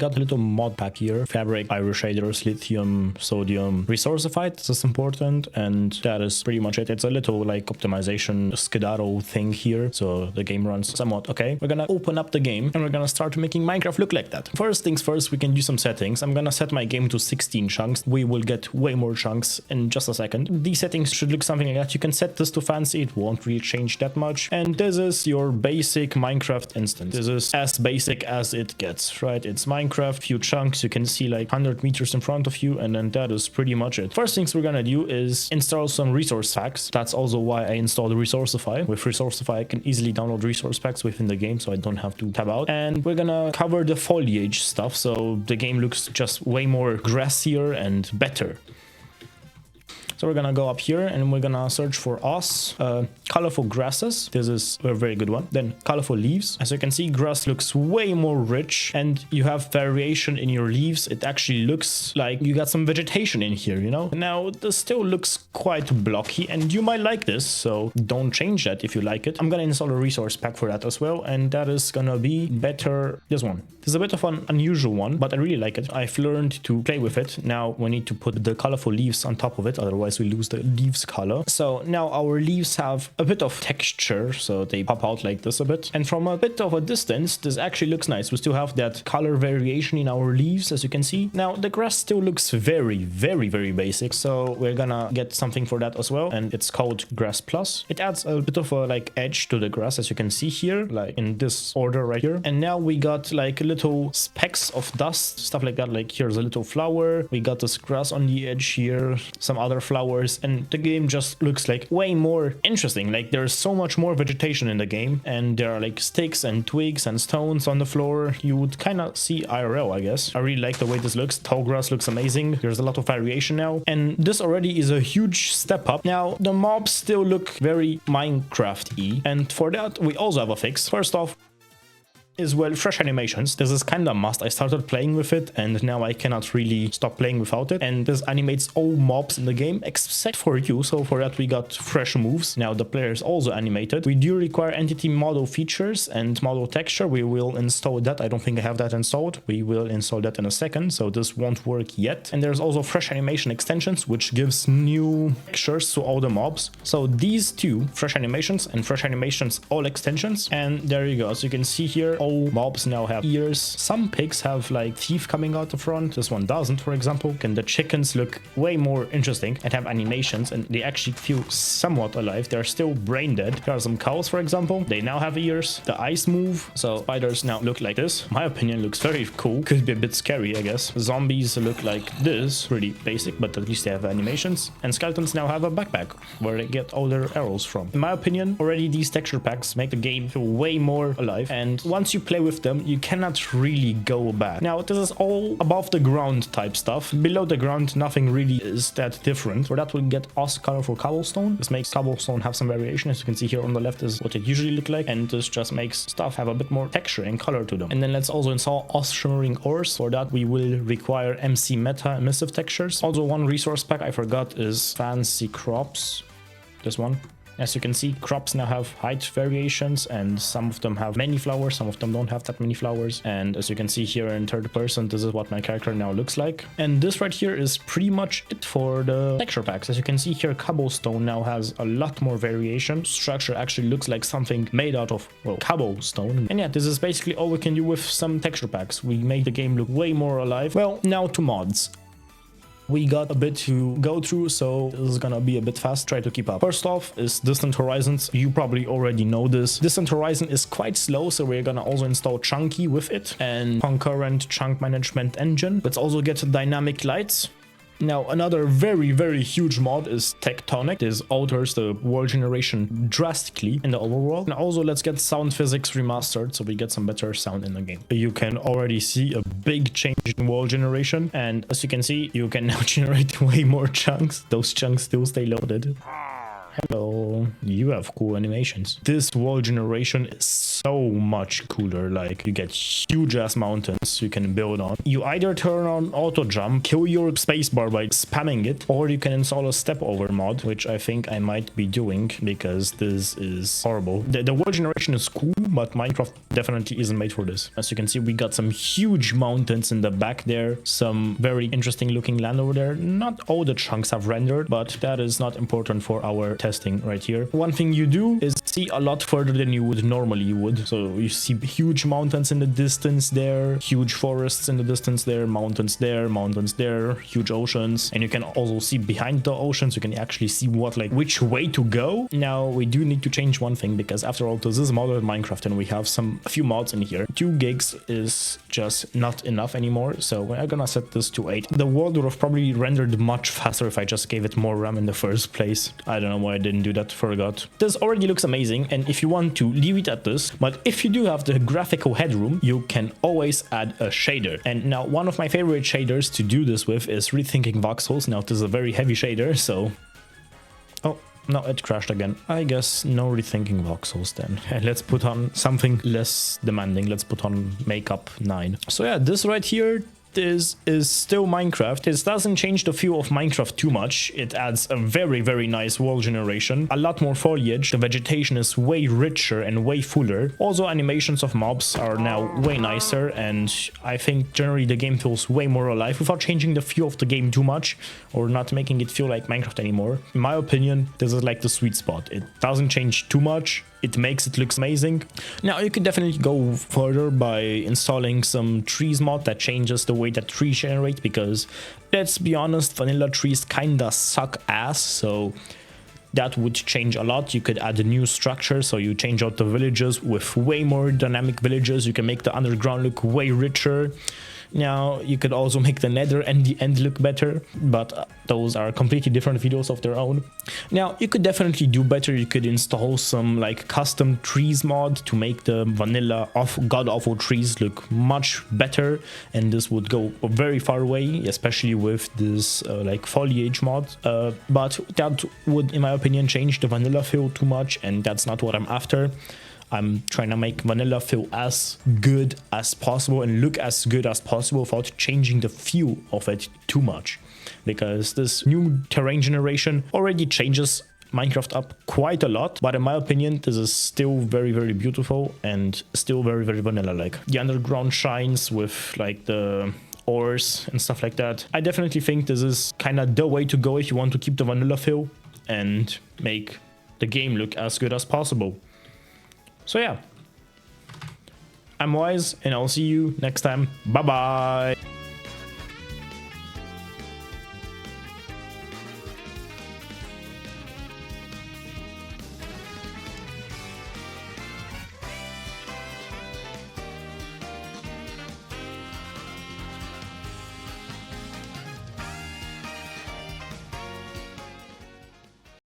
Got a little mod pack here, fabric, Irish shaders, lithium, sodium, resourcified, this is important, and that is pretty much it. It's a little like optimization Skedaddle thing here, so the game runs somewhat okay. We're gonna open up the game and we're gonna start making Minecraft look like that. First things first, we can do some settings. I'm gonna set my game to 16 chunks. We will get way more chunks in just a second. These settings should look something like that. You can set this to fancy, it won't really change that much. And this is your basic Minecraft instance. This is as basic as it gets, right? It's Minecraft, few chunks, you can see like 100 meters in front of you, and then that is pretty much it. First things we're gonna do is install some resource packs. That's also why I installed Resourcify. With Resourcify I can easily download resource packs within the game, so I don't have to tab out. And we're gonna cover the foliage stuff, so the game looks just way more grassier and better. So we're gonna go up here and we're gonna search for colorful grasses. This is a very good one. Then colorful leaves. As you can see, grass looks way more rich and you have variation in your leaves. It actually looks like you got some vegetation in here, you know? Now this still looks quite blocky and you might like this, so don't change that if you like it. I'm gonna install a resource pack for that as well, and that is gonna be better. This one. This is a bit of an unusual one, but I really like it. I've learned to play with it. Now we need to put the colorful leaves on top of it, otherwise we lose the leaves color. So now our leaves have a bit of texture, so they pop out like this a bit. And from a bit of a distance, this actually looks nice. We still have that color variation in our leaves, as you can see. Now the grass still looks very basic, so we're gonna get something for that as well, and it's called Grass Plus. It adds a bit of a like edge to the grass, as you can see here, like in this order right here. And now we got like little specks of dust, stuff like that. Like here's a little flower, we got this grass on the edge here, some other flowers, and the game just looks like way more interesting. Like there's so much more vegetation in the game, and there are like sticks and twigs and stones on the floor. You would kind of see IRL, I guess. I really like the way this looks. Tall grass looks amazing. There's a lot of variation now, and this already is a huge step up. Now the mobs still look very Minecraft-y, and for that we also have a fix. First off, is, well, fresh animations. This is kind of must. I started playing with it and now I cannot really stop playing without it, and this animates all mobs in the game except for you, so for that we got fresh moves. Now the player is also animated. We do require entity model features and model texture. We will install that. I don't think I have that installed. We will install that in a second, so this won't work yet. And there's also fresh animation extensions, which gives new textures to all the mobs. So these two, fresh animations and fresh animations all extensions, and there you go. As you can see here, all mobs now have ears. Some pigs have like teeth coming out the front. This one doesn't, for example. And the chickens look way more interesting and have animations, and they actually feel somewhat alive. They're still brain dead. There are some cows, for example. They now have ears. The eyes move. So spiders now look like this. In my opinion, looks very cool. Could be a bit scary, I guess. Zombies look like this. Really basic, but at least they have animations. And skeletons now have a backpack where they get all their arrows from. In my opinion, already these texture packs make the game feel way more alive. And once you play with them, you cannot really go back. Now, this is all above the ground type stuff. Below the ground, nothing really is that different. For that, we'll get us colorful cobblestone. This makes cobblestone have some variation. As you can see here on the left is what it usually look like, and this just makes stuff have a bit more texture and color to them. And then let's also install us shimmering ores. For that, we will require MC meta emissive textures. Also, one resource pack I forgot is fancy crops. This one. As you can see, crops now have height variations, and some of them have many flowers, some of them don't have that many flowers. And as you can see here in third person, this is what my character now looks like. And this right here is pretty much it for the texture packs. As you can see here, cobblestone now has a lot more variation. Structure actually looks like something made out of, well, cobblestone. And yeah, this is basically all we can do with some texture packs. We made the game look way more alive. Well, now to mods. We got a bit to go through, so this is gonna be a bit fast. Try to keep up. First off is Distant Horizons. You probably already know this. Distant Horizon is quite slow, so we're gonna also install Chunky with it and concurrent chunk management engine. Let's also get dynamic lights. Now, another very huge mod is Tectonic. This alters the world generation drastically in the overworld. And also, let's get sound physics remastered so we get some better sound in the game. You can already see a big change in world generation. And as you can see, you can now generate way more chunks. Those chunks still stay loaded. Hello. you have cool animations. This wall generation is so much cooler. Like, you get huge ass mountains you can build on. You either turn on auto jump, kill your spacebar by spamming it, or you can install a step over mod, which I think I might be doing because this is horrible. The wall generation is cool, but Minecraft definitely isn't made for this. As you can see, we got some huge mountains in the back there, some very interesting looking land over there. Not all the chunks have rendered, but that is not important for our testing right here. One thing you do is see a lot further than you would normally would. So you see huge mountains in the distance there, huge forests in the distance there, mountains there, huge oceans. And you can also see behind the oceans, you can actually see which way to go. Now we do need to change one thing, because after all, this is modded Minecraft and we have a few mods in here. 2 gigs is just not enough anymore, so we're gonna set this to 8. The world would have probably rendered much faster if I just gave it more RAM in the first place. I don't know why I didn't do that, forgot. This already looks amazing, and if you want to, leave it at this, but if you do have the graphical headroom, you can always add a shader. And now one of my favorite shaders to do this with is Rethinking Voxels. Now this is a very heavy shader, so... Oh, no, it crashed again. I guess no Rethinking Voxels then. And let's put on something less demanding. Let's put on Makeup 9. So yeah, this right here, this is still Minecraft. It doesn't change the feel of Minecraft too much. It adds a very, very nice wall generation, a lot more foliage. The vegetation is way richer and way fuller. Also, animations of mobs are now way nicer, and I think generally the game feels way more alive without changing the feel of the game too much or not making it feel like Minecraft anymore. In my opinion, this is like the sweet spot. It doesn't change too much. It makes it look amazing. Now, you could definitely go further by installing some trees mod that changes the way that trees generate, because let's be honest, vanilla trees kinda suck ass, so that would change a lot. You could add a new structure, so you change out the villages with way more dynamic villages. You can make the underground look way richer. Now, you could also make the nether and the end look better, but those are completely different videos of their own. Now, you could definitely do better. You could install some like custom trees mod to make the vanilla god-awful trees look much better, and this would go very far away, especially with this like foliage mod. But that would, in my opinion, change the vanilla feel too much, and that's not what I'm after. I'm trying to make vanilla feel as good as possible and look as good as possible without changing the feel of it too much, because this new terrain generation already changes Minecraft up quite a lot, but in my opinion, this is still very, very beautiful and still very, very vanilla-like. The underground shines with like the ores and stuff like that. I definitely think this is kind of the way to go if you want to keep the vanilla feel and make the game look as good as possible. So yeah, I'm Wise, and I'll see you next time. Bye bye.